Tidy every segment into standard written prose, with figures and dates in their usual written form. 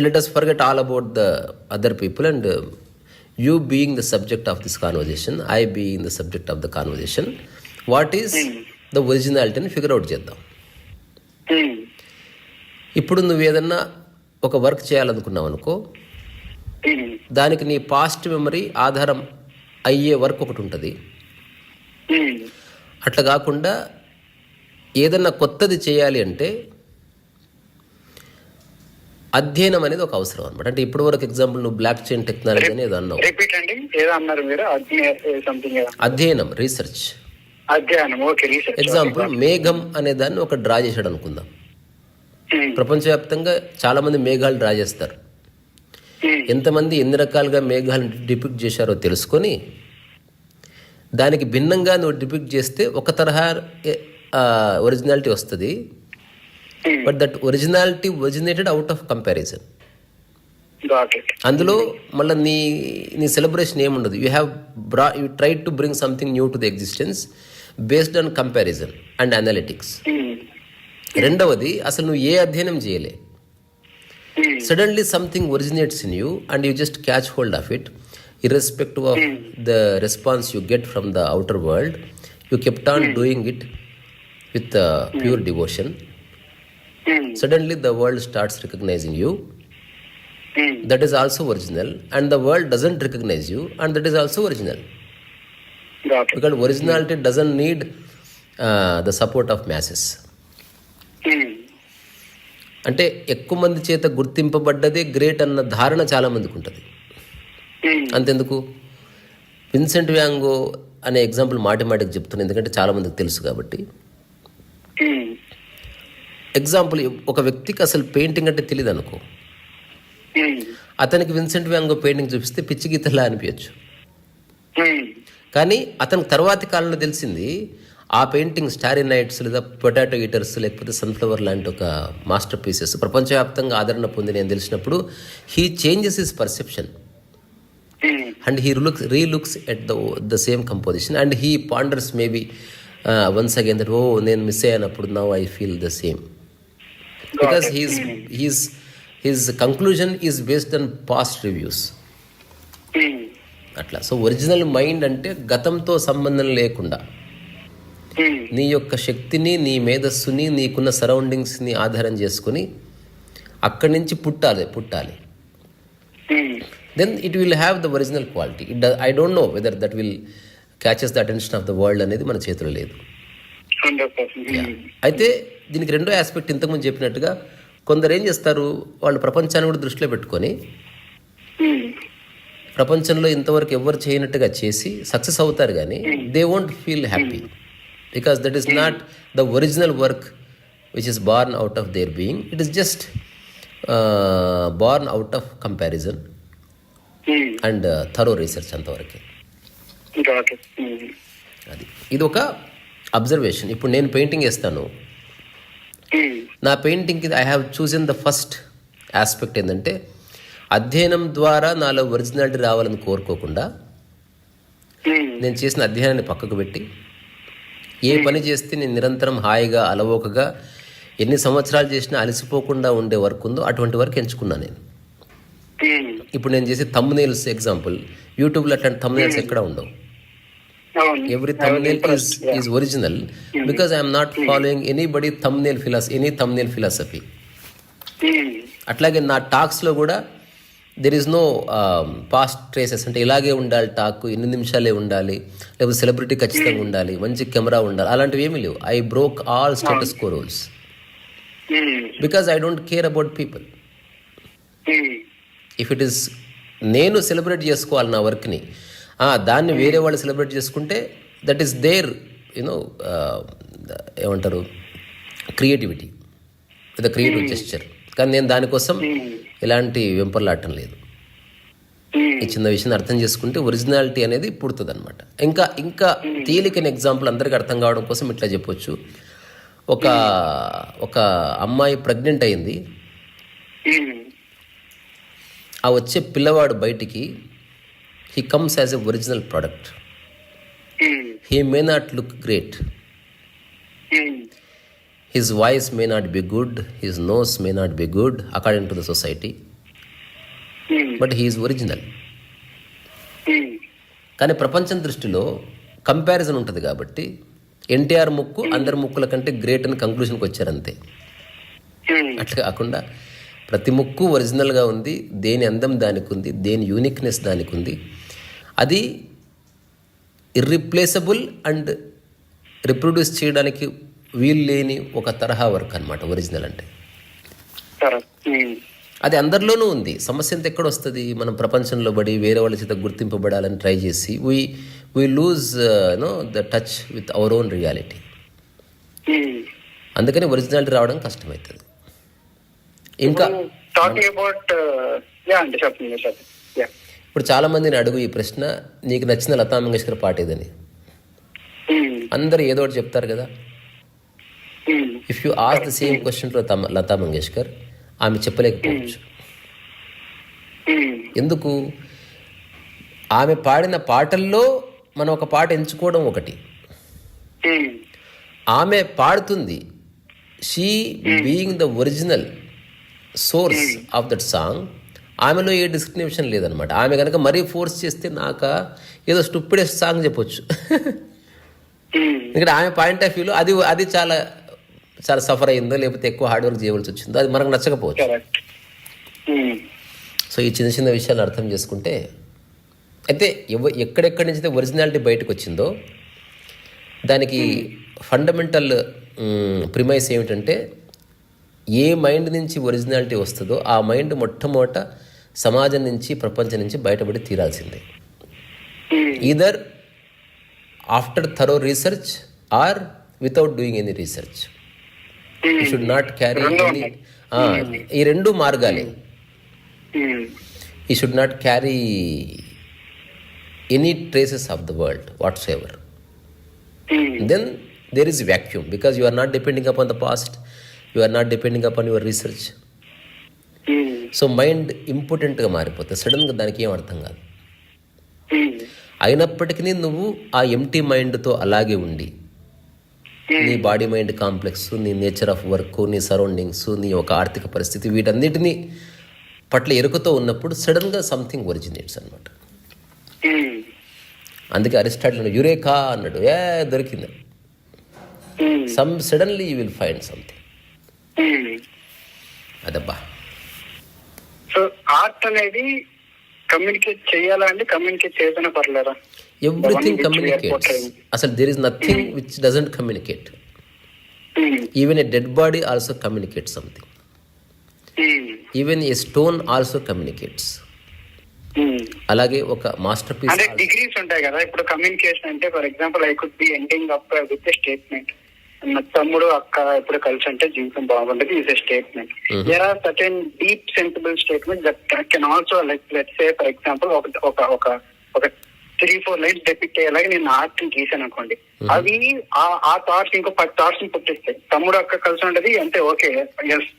let us forget all about the other people and you being the subject of this conversation, I being the subject of the conversation. What is the originality అని figure out చేద్దాం. ఇప్పుడు నువ్వు ఏదన్నా ఒక work చేయాలనుకున్నావు అనుకో, దానికి నీ past memory ఆధారం అయ్యే వర్క్ ఒకటి ఉంటుంది. అట్లా కాకుండా ఏదన్నా కొత్తది చేయాలి అంటే అధ్యయనం అనేది ఒక అవసరం అనమాట. అంటే ఇప్పటి వరకు ఎగ్జాంపుల్ నువ్వు బ్లాక్ చైన్ టెక్నాలజీ అని ఏదో అన్నావు. అధ్యయనం, రీసెర్చ్. ఎగ్జాంపుల్ మేఘం అనే దాన్ని ఒక డ్రా చేశాడు అనుకుందాం. ప్రపంచవ్యాప్తంగా చాలా మంది మేఘాలు డ్రా చేస్తారు. ఎంతమంది ఎన్ని రకాలుగా మేఘాలను డిపిక్ట్ చేశారో తెలుసుకొని దానికి భిన్నంగా నువ్వు డిపిక్ట్ చేస్తే ఒక తరహా ఒరిజినాలిటీ వస్తుంది. But that originality originated out of comparison. అందులో మళ్ళీ నీ సెలబ్రేషన్ ఏముండదు. You try to bring something new to the existence based on comparison and analytics. రెండవది, అసలు నువ్వు ఏ అధ్యయనం చేయలే, suddenly something originates in you and you just catch hold of it irrespective of the response you get from the outer world. You kept on doing it with pure devotion. Suddenly the world starts recognizing you. That is also original, and the world doesn't recognize you, and that is also original. Because originality doesn't need the support of masses. అంటే ఎక్కువ మంది చేత గుర్తింపబడ్డదే great అన్న ధారణ చాలా మందికి ఉంటుంది. అంతెందుకు, విన్సెంట్ వ్యాంగో అనే ఎగ్జాంపుల్ మాటికి చెప్తున్నాను, ఎందుకంటే చాలా మందికి తెలుసు కాబట్టి. ఎగ్జాంపుల్, ఒక వ్యక్తికి అసలు పెయింటింగ్ అంటే తెలియదు అనుకో, అతనికి విన్సెంట్ వ్యాంగో పెయింటింగ్ చూపిస్తే పిచ్చి గీతలా అనిపించచ్చు. కానీ అతనికి తర్వాతి కాలంలో తెలిసింది ఆ పెయింటింగ్ స్టారీ నైట్స్ లేదా పొటాటో ఈటర్స్ లేకపోతే సన్ఫ్లవర్ లాంటి ఒక మాస్టర్ పీసెస్ ప్రపంచవ్యాప్తంగా ఆదరణ పొంది నేను తెలిసినప్పుడు he changes his perception and he relooks at the same composition and he ponders maybe once again that నేను miss అయ్యానప్పుడు now I feel the same, because his conclusion is based on past reviews. అట్లా. So original mind అంటే గతంతో సంబంధం లేకుండా నీ యొక్క శక్తిని, నీ మేధస్సుని, నీకున్న సరౌండింగ్స్ని ఆధారం చేసుకుని అక్కడి నుంచి పుట్టాలి. Then it will have the original quality. I don't know whether that will catches the attention of the world అనేది మన చేతిలో లేదు. అయితే దీనికి రెండో ఆస్పెక్ట్ ఇంతకుముందు చెప్పినట్టుగా కొందరు ఏం చేస్తారు, వాళ్ళు ప్రపంచాన్ని కూడా దృష్టిలో పెట్టుకొని ప్రపంచంలో ఇంతవరకు ఎవరు చేయనట్టుగా చేసి సక్సెస్ అవుతారు, కానీ they won't feel happy because that is not the original work which is born out of their being. It is just born out of comparison and thorough research అంతవరకే. అది ఇది ఒక అబ్జర్వేషన్. ఇప్పుడు నేను పెయింటింగ్ వేస్తాను, నా పెయింటింగ్కి I have chosen the first aspect ఏంటంటే అధ్యయనం ద్వారా నాలో ఒరిజినాలిటీ రావాలని కోరుకోకుండా నేను చేసిన అధ్యయనాన్ని పక్కకు పెట్టి ఏ పని చేస్తే నేను నిరంతరం హాయిగా అలవోకగా ఎన్ని సంవత్సరాలు చేసినా అలసిపోకుండా ఉండే వర్క్ ఉందో అటువంటి వర్క్ ఎంచుకున్నాను నేను. ఇప్పుడు నేను చేసే థంబ్నెయిల్స్ ఎగ్జాంపుల్, యూట్యూబ్లో అట్లాంటి థంబ్నెయిల్స్ ఎక్కడ ఉండవు. Every thumbnail is original because I'm not following any thumbnail philosophy. అట్లాగే నా టాక్స్లో కూడా there is no past traces. అంటే ఇలాగే ఉండాలి టాక్, 8 నిమిషాలే ఉండాలి, లేకపోతే సెలబ్రిటీ ఖచ్చితంగా ఉండాలి, మంచి కెమెరా ఉండాలి, అలాంటివి ఏమీ లేవు. I broke all status quo rules because I don't care about people. If it is నేను సెలబ్రేట్ చేసుకోవాలి నా వర్క్ని, దాన్ని వేరే వాళ్ళు సెలబ్రేట్ చేసుకుంటే దట్ ఈస్ దేర్ ఏమంటారు క్రియేటివిటీ, ద క్రియేటివ్ జెస్చర్. కానీ నేను దానికోసం ఎలాంటి వెంపర్లాడటం లేదు. ఈ చిన్న విషయాన్ని అర్థం చేసుకుంటే ఒరిజినాలిటీ అనేది పుడుతుంది అనమాట. ఇంకా తేలికైన ఎగ్జాంపుల్ అందరికీ అర్థం కావడం కోసం ఇట్లా చెప్పొచ్చు. ఒక అమ్మాయి ప్రెగ్నెంట్ అయింది, ఆ వచ్చే పిల్లవాడు బయటికి he comes as a original product. He may not look great. His voice may not be good. His nose may not be good according to the society. But he is original. కానీ ప్రపంచం దృష్టిలో comparison ఉంటుంది కాబట్టి ఎన్టీఆర్ ముక్కు అందరి ముక్కుల కంటే great అని కంక్లూషన్కి వచ్చారంతే. అట్లా కాకుండా ప్రతి ముక్కు ఒరిజినల్గా ఉంది, దేని అందం దానికి ఉంది, దేని యూనిక్నెస్ దానికి ఉంది. అది ఇర్రిప్లేసబుల్ అండ్ రిప్రొడ్యూస్ చేయడానికి వీలు లేని ఒక తరహా వర్క్ అనమాట ఒరిజినల్ అంటే. అది అందరిలోనూ ఉంది. సమస్య ఎంత ఎక్కడ వస్తుంది? మనం ప్రపంచంలో పడి వేరే వాళ్ళ చేత గుర్తింపబడాలని ట్రై చేసి we lose the touch with our own reality. అందుకని ఒరిజినాలిటీ రావడం కష్టమవుతుంది. ఇంకా ఇప్పుడు చాలా మందిని అడుగు ఈ ప్రశ్న, నీకు నచ్చిన లతా మంగేష్కర్ పాట ఏదని. అందరు ఏదో ఒకటి చెప్తారు కదా. If you ask the same question to Lata Mangeshkar, ఆమె చెప్పలేకపోవచ్చు. ఎందుకు? ఆమె పాడిన పాటల్లో మనం ఒక పాట ఎంచుకోవడం ఒకటి, ఆమె పాడుతుంది. She being the original source of that song, ఆమెలో ఏ డిస్క్రిమినేషన్ లేదనమాట. ఆమె కనుక మరీ ఫోర్స్ చేస్తే నాక ఏదో స్టూపిడెస్ట్ సాంగ్ చెప్పొచ్చు. ఎందుకంటే ఆమె పాయింట్ ఆఫ్ వ్యూలో అది చాలా చాలా సఫర్ అయిందో, లేకపోతే ఎక్కువ హార్డ్ వర్క్ చేయవలసి వచ్చిందో, అది మనకు నచ్చకపోవచ్చు. సో ఈ చిన్న చిన్న విషయాలు అర్థం చేసుకుంటే, అయితే ఎక్కడెక్కడి నుంచి అయితే ఒరిజినాలిటీ బయటకు వచ్చిందో దానికి ఫండమెంటల్ ప్రిమైస్ ఏమిటంటే, ఏ మైండ్ నుంచి ఒరిజినాలిటీ వస్తుందో ఆ మైండ్ మొట్టమొదట సమాజం నుంచి, ప్రపంచం నుంచి బయటపడి తీరాల్సిందే. Either after thorough research or without doing any research. You should not carry any, ఈ రెండు మార్గాలే. You should not carry any traces of the world whatsoever. Then there is vacuum because you are not depending upon the past, you are not depending upon your research. So mind ఇంపార్టెంట్గా మారిపోతుంది సడన్గా, దానికి ఏం అర్థం కాదు. అయినప్పటికీ నువ్వు ఆ ఎంటీ మైండ్తో అలాగే ఉండి నీ బాడీ మైండ్ కాంప్లెక్స్, నీ నేచర్ ఆఫ్ వర్క్, నీ సరౌండింగ్స్, నీ ఒక ఆర్థిక పరిస్థితి, వీటన్నిటినీ పట్ల ఎరుకతో ఉన్నప్పుడు సడన్గా సంథింగ్ ఒరిజినేట్స్ అనమాట. అందుకే అరిస్టాటిల్ యురేకా అన్నాడు, దొరికింది. Suddenly you will find something. అదబ్బా. సో ఆర్ట్ అనేది కమ్యూనికేట్ చేయాలండి, కమ్యూనికేట్ చేయకుండా పర్లేదా? Everything communicates. అసలు there is nothing which doesn't communicate. Even a dead body also communicate something. Even a stone also communicates. అలాగే ఒక మాస్టర్ పీస్. అంటే degrees ఉంటాయి కదా ఇప్పుడు కమ్యూనికేషన్ అంటే. For example I could be ending up with a statement. నా తమ్ముడు అక్క ఎప్పుడు కలిసి అంటే జీవితం బాగుంటది is a statement. There are certain deep sensible statement that can also like let's say for example ఒక 3-4 లైన్స్ డెపిక్ట్ అయ్యేలాగా నేను ఆర్ట్ ని గీసాను అనుకోండి, అవి ఆ థాట్స్ ఇంకో 10 థాట్స్ ని పుట్టిస్తాయి. తమ్ముడు అక్క కలిసి ఉంటది అంటే okay,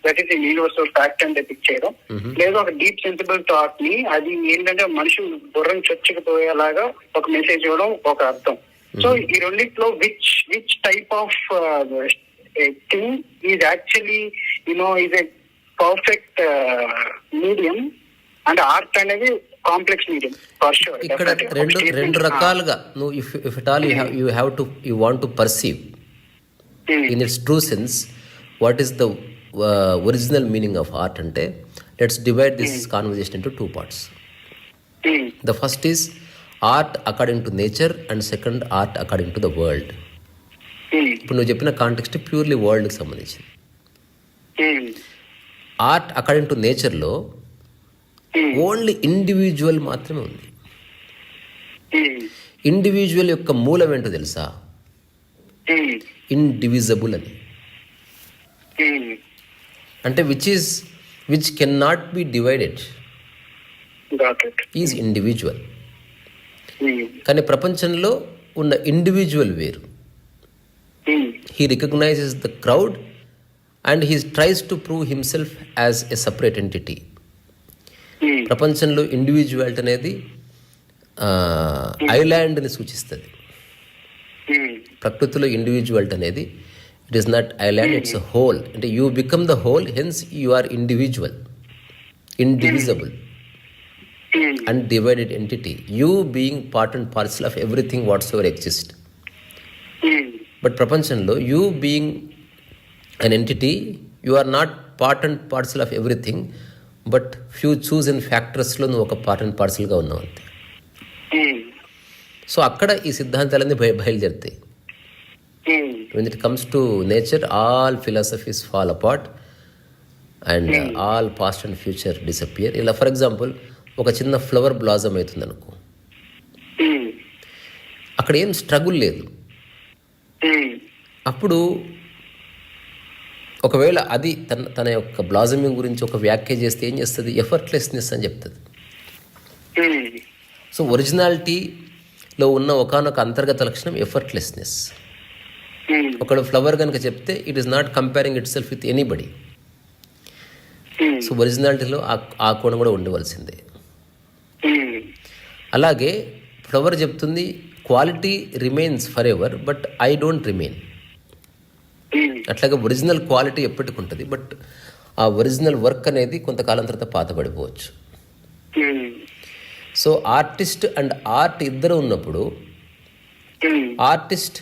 that is universal fact అని డెపిక్ట్ చేయడం. లేదా ఒక డీప్ సెన్సిబుల్ థాట్ ని, అది ఏంటంటే మనిషి బుర్రం చొచ్చుకుపోయేలాగా ఒక మెసేజ్ ఇవ్వడం ఒక అర్థం. సో ఈ రెండిట్లో which type of thing is actually is a perfect medium. అంటే ఆర్ట్ అనేది కాంప్లెక్స్ మీడియం ఫర్ షూర్. ఇక్కడ రెండు రకాలుగా నువ్వు if it all you want to perceive in its true sense what is the original meaning of art అంటే, let's divide this conversation into 2 parts. The first is art according to nature and second art according to the world. ఇప్పుడు నువ్వు చెప్పిన context purely వరల్డ్కి సంబంధించింది. Art according to నేచర్లో only individual మాత్రమే ఉంది. Individual యొక్క మూలం ఏంటో తెలుసా? ఇండివిజబుల్ అని. అంటే which can not be divided is individual. కానీ ప్రపంచంలో ఉన్న ఇండివిజువల్ వేరు. He recognises the crowd and he tries to prove himself as a separate entity. ప్రపంచంలో ఇండివిజువాలిటీ అనేది ఐలాండ్ని సూచిస్తుంది. ప్రకృతిలో ఇండివిజువాలిటీ అనేది it is not island, it's a whole. అంటే you become the whole, hence you are individual, indivisible. undivided entity, you being part and parcel of everything whatsoever exists. But ప్రపంచంలో you being an entity, you are not part and parcel of everything, but few chosen factorsలో నువ్వు ఒక part and parcelగా ఉన్నావు అంతే. So అక్కడ ఈ సిద్ధాంతాలన్నీ బయలుదేరుతాయి. When it comes to nature, all philosophies fall apart and all past and future disappear. ఇలా for example ఒక చిన్న flower blossom అవుతుంది అనుకో, అక్కడ ఏం స్ట్రగుల్ లేదు. అప్పుడు ఒకవేళ అది తన యొక్క బ్లాజమింగ్ గురించి ఒక వ్యాఖ్య చేస్తే ఏం చేస్తుంది? ఎఫర్ట్లెస్నెస్ అని చెప్తుంది. సో ఒరిజినాలిటీలో ఉన్న ఒకానొక అంతర్గత లక్షణం ఎఫర్ట్లెస్నెస్. ఒకవేళ ఫ్లవర్ కనుక చెప్తే it is not comparing itself with anybody. So ఒరిజినాలిటీలో ఆ కోణం కూడా ఉండవలసిందే. అలాగే ఫ్లవర్ చెప్తుంది quality remains forever, but I don't remain. అట్లాగే ఒరిజినల్ క్వాలిటీ ఎప్పటికి ఉంటుంది, బట్ ఆ ఒరిజినల్ వర్క్ అనేది కొంతకాలం తర్వాత పాతబడిపోవచ్చు. సో ఆర్టిస్ట్ అండ్ ఆర్ట్ ఇద్దరు ఉన్నప్పుడు ఆర్టిస్ట్